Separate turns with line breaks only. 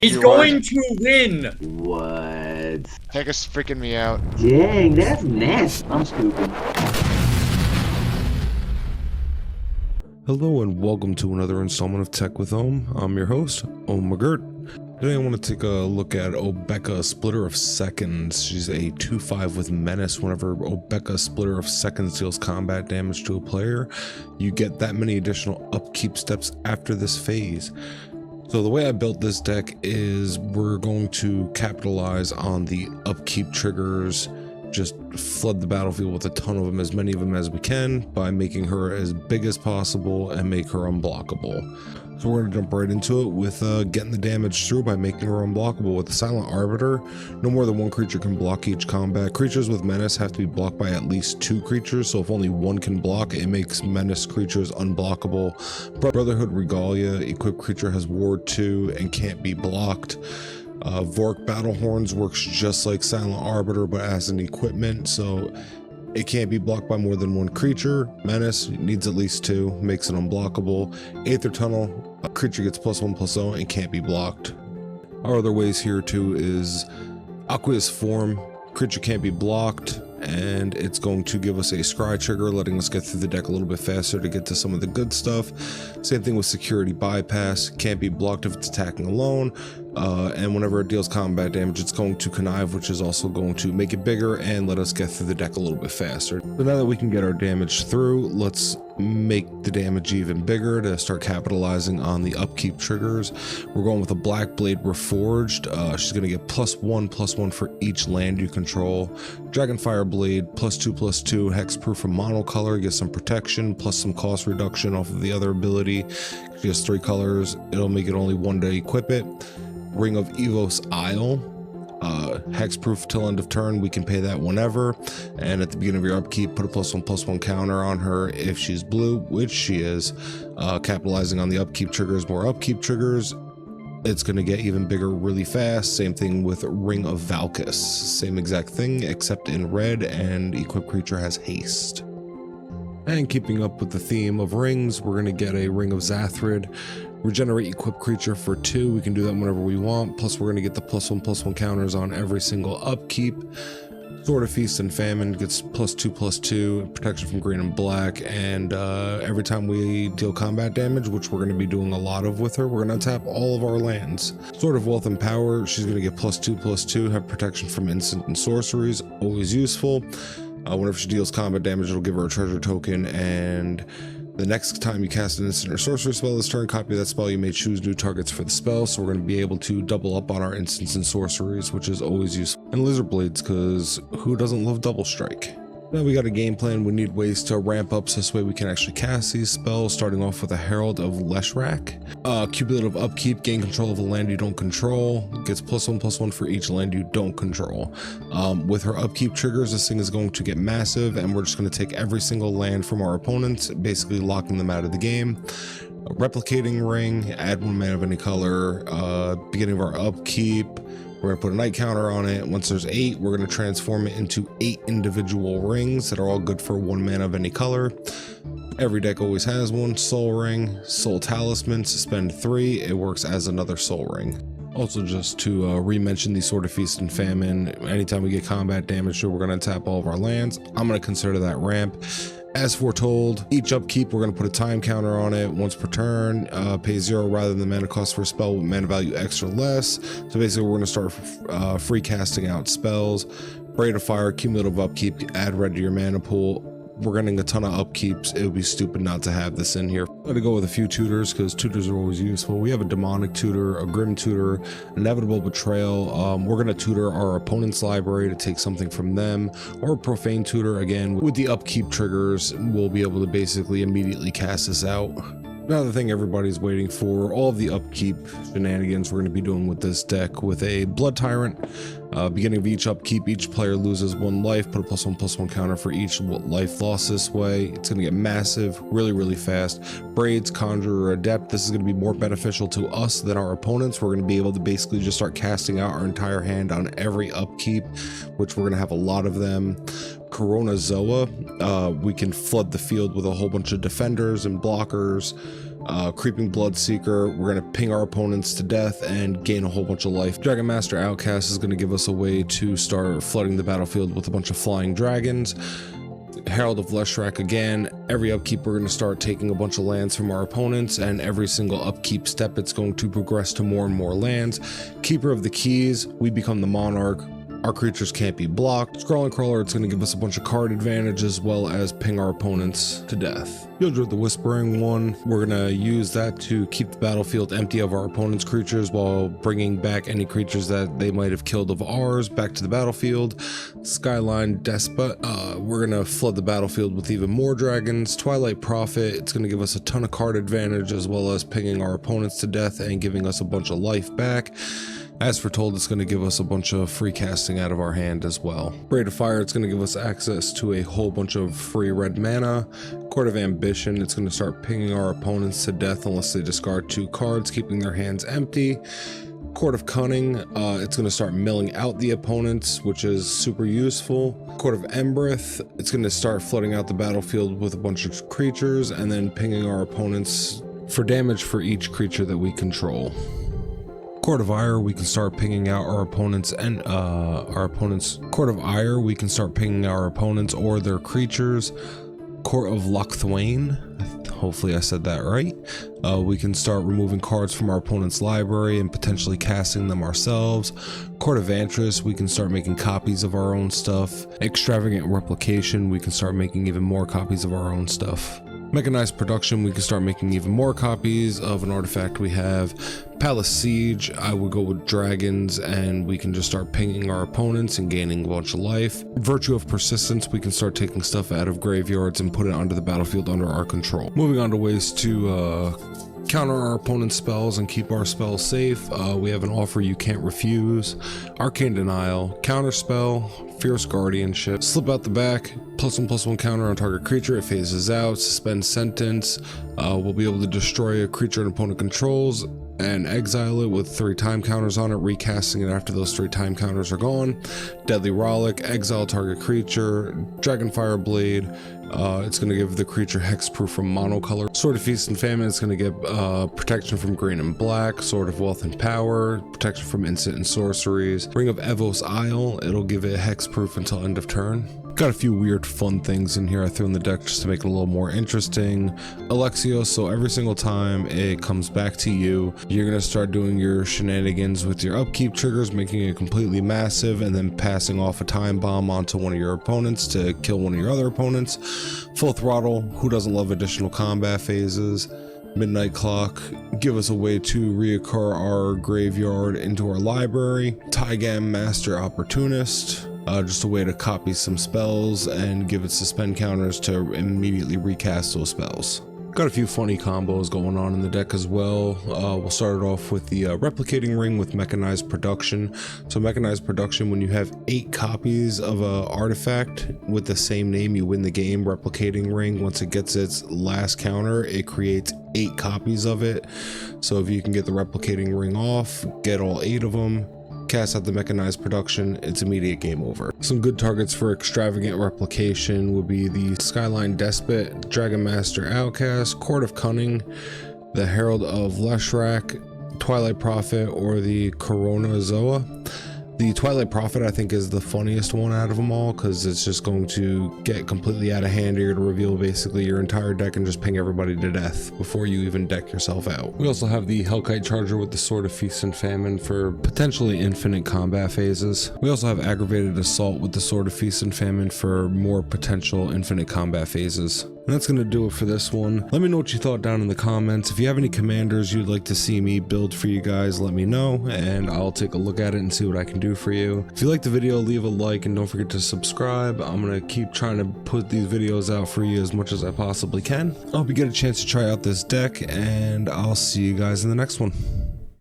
He's
You
going to win.
What?
Pega's freaking me out.
Dang, that's nasty. I'm stupid.
Hello and welcome to another installment of Tech with Ohm. I'm your host, Ohm McGirt. Today I want to take a look at Obeka Splitter of Seconds. She's a 2/5 with Menace. Whenever Obeka Splitter of Seconds deals combat damage to a player, you get that many additional upkeep steps after this phase. So the way I built this deck is we're going to capitalize on the upkeep triggers, just flood the battlefield with a ton of them, as many of them as we can, by making her as big as possible and make her unblockable. So we're going to jump right into it with getting the damage through by making her unblockable. With the Silent Arbiter, no more than one creature can block each combat. Creatures with Menace have to be blocked by at least 2 creatures, so if only one can block, it makes Menace creatures unblockable. Brotherhood Regalia, equipped creature has Ward 2 and can't be blocked. Vork Battlehorns works just like Silent Arbiter but as an equipment, so it can't be blocked by more than one creature. Menace needs at least 2, makes it unblockable. Aether Tunnel, a creature gets +1/+0 and can't be blocked. Our other ways here too is Aqueous Form, creature can't be blocked, and it's going to give us a scry trigger, letting us get through the deck a little bit faster to get to some of the good stuff. Same thing with Security Bypass, can't be blocked if it's attacking alone, and whenever it deals combat damage, it's going to connive, which is also going to make it bigger and let us get through the deck a little bit faster. So now that we can get our damage through, let's make the damage even bigger to start capitalizing on the upkeep triggers. We're going with a Black Blade Reforged. She's going to get +1/+1 for each land you control. Dragonfire Blade, +2/+2, hexproof from monocolor, gets some protection plus some cost reduction off of the other ability. She has 3 colors, it'll make it only 1 to equip it. Ring of Evos Isle, hexproof till end of turn, we can pay that whenever, and at the beginning of your upkeep put a +1/+1 counter on her if she's blue, which she is. Capitalizing on the upkeep triggers, more upkeep triggers, it's going to get even bigger really fast. Same thing with Ring of Valkus, same exact thing except in red, and equipped creature has haste. And keeping up with the theme of rings, we're going to get a Ring of Zathrid. Regenerate equipped creature for 2, we can do that whenever we want, plus we're going to get the +1/+1 counters on every single upkeep. Sword of Feast and Famine gets +2/+2, protection from green and black, and every time we deal combat damage, which we're going to be doing a lot of with her, we're going to tap all of our lands. Sword of Wealth and Power, she's going to get +2/+2, have protection from instant and sorceries, always useful. Whenever she deals combat damage, it'll give her a treasure token, and the next time you cast an instant or sorcery spell this turn, copy that spell, you may choose new targets for the spell, so we're going to be able to double up on our instants and sorceries, which is always useful. And Lizard Blades, because who doesn't love double strike? Now we got a game plan. We need ways to ramp up so this way we can actually cast these spells, starting off with a Herald of Leshrac. Cumulative upkeep, gain control of a land you don't control, gets +1/+1 for each land you don't control. With her upkeep triggers, this thing is going to get massive, and we're just going to take every single land from our opponents, basically locking them out of the game. A Replicating Ring, add 1 mana of any color. Beginning of our upkeep, we're going to put a night counter on it. Once there's 8, we're going to transform it into 8 individual rings that are all good for 1 mana of any color. Every deck always has one. Soul Ring, Soul Talisman, spend 3, it works as another Soul Ring. Also, just to re-mention the Sword of Feast and Famine, anytime we get combat damage, we're going to tap all of our lands. I'm going to consider that ramp. As foretold, each upkeep we're going to put a time counter on it once per turn, pay 0 rather than the mana cost for a spell with mana value extra less. So basically we're going to start free casting out spells. Braid of Fire, cumulative upkeep, add red to your mana pool. We're getting a ton of upkeeps, it would be stupid not to have this in here. I'm going to go with a few tutors because tutors are always useful. We have a Demonic Tutor, a Grim Tutor, Inevitable Betrayal. We're going to tutor our opponent's library to take something from them, or a Profane Tutor. Again, with the upkeep triggers, we'll be able to basically immediately cast this out. Another thing everybody's waiting for, all of the upkeep shenanigans we're going to be doing with this deck with a Blood Tyrant. Beginning of each upkeep, each player loses 1 life, put a +1/+1 counter for each life lost this way. It's going to get massive, really fast. Braids, Conjurer, Adept, this is going to be more beneficial to us than our opponents. We're going to be able to basically just start casting out our entire hand on every upkeep, which we're going to have a lot of them. Corona Zoa, we can flood the field with a whole bunch of defenders and blockers. Creeping Bloodseeker, we're going to ping our opponents to death and gain a whole bunch of life. Dragon Master Outcast is going to give us a way to start flooding the battlefield with a bunch of flying dragons. Herald of Leshrac again, every upkeep we're going to start taking a bunch of lands from our opponents, and every single upkeep step it's going to progress to more and more lands. Keeper of the Keys, we become the Monarch. Our creatures can't be blocked. Scrawling Crawler, it's going to give us a bunch of card advantage as well as ping our opponents to death. Yildred the Whispering one, we're going to use that to keep the battlefield empty of our opponent's creatures while bringing back any creatures that they might have killed of ours back to the battlefield. Skyline Despot, we're going to flood the battlefield with even more dragons. Twilight Prophet, it's going to give us a ton of card advantage as well as pinging our opponents to death and giving us a bunch of life back. As foretold, it's going to give us a bunch of free casting out of our hand as well. Braid of Fire, it's going to give us access to a whole bunch of free red mana. Court of Ambition, it's going to start pinging our opponents to death unless they discard 2 cards, keeping their hands empty. Court of Cunning, it's going to start milling out the opponents, which is super useful. Court of Embereth, it's going to start flooding out the battlefield with a bunch of creatures and then pinging our opponents for damage for each creature that we control. Court of Ire, we can start pinging out our opponents and Court of Ire, we can start pinging our opponents or their creatures. Court of Lochthwain, hopefully I said that right. We can start removing cards from our opponent's library and potentially casting them ourselves. Court of Vantress, we can start making copies of our own stuff. Extravagant Replication, we can start making even more copies of our own stuff. Mechanized Production, we can start making even more copies of an artifact we have. Palace Siege, I would go with dragons and we can just start pinging our opponents and gaining a bunch of life. Virtue of Persistence, we can start taking stuff out of graveyards and put it onto the battlefield under our control. Moving on to ways to counter our opponent's spells and keep our spells safe, we have an offer you can't refuse. Arcane Denial, Counterspell, Fierce Guardianship, Slip Out the Back, +1/+1 counter on target creature, it phases out. Suspend Sentence, we'll be able to destroy a creature an opponent controls and exile it with 3 time counters on it, recasting it after those 3 time counters are gone. Deadly Rollick, exile target creature. Dragonfire Blade, it's going to give the creature hexproof from monocolor. Sword of Feast and Famine, it's going to get protection from green and black. Sword of Wealth and Power, protection from instant and sorceries. Ring of Evos Isle, it'll give it hexproof until end of turn. Got a few weird fun things in here I threw in the deck just to make it a little more interesting. Alexios, so every single time it comes back to you, you're going to start doing your shenanigans with your upkeep triggers, making it completely massive, and then passing off a time bomb onto one of your opponents to kill one of your other opponents. Full Throttle, who doesn't love additional combat phases? Midnight Clock, give us a way to reoccur our graveyard into our library. Tygam Master Opportunist, just a way to copy some spells and give it suspend counters to immediately recast those spells. Got a few funny combos going on in the deck as well. We'll start it off with the Replicating Ring with Mechanized Production. So Mechanized Production, when you have 8 copies of a artifact with the same name, you win the game. Replicating Ring, once it gets its last counter, it creates 8 copies of it. So if you can get the Replicating Ring off, get all 8 of them, cast out the Mechanized Production, it's immediate game over. Some good targets for Extravagant Replication would be the Skyline Despot, Dragon Master Outcast, Court of Cunning, the Herald of Leshrac, Twilight Prophet, or the Coronazoa. The Twilight Prophet I think is the funniest one out of them all because it's just going to get completely out of hand. You're to reveal basically your entire deck and just ping everybody to death before you even deck yourself out. We also have the Hellkite Charger with the Sword of Feast and Famine for potentially infinite combat phases. We also have Aggravated Assault with the Sword of Feast and Famine for more potential infinite combat phases. And that's going to do it for this one. Let me know what you thought down in the comments. If you have any commanders you'd like to see me build for you guys, let me know and I'll take a look at it and see what I can do for you. If you like the video, leave a like and don't forget to subscribe. I'm going to keep trying to put these videos out for you as much as I possibly can. I hope you get a chance to try out this deck and I'll see you guys in the next one.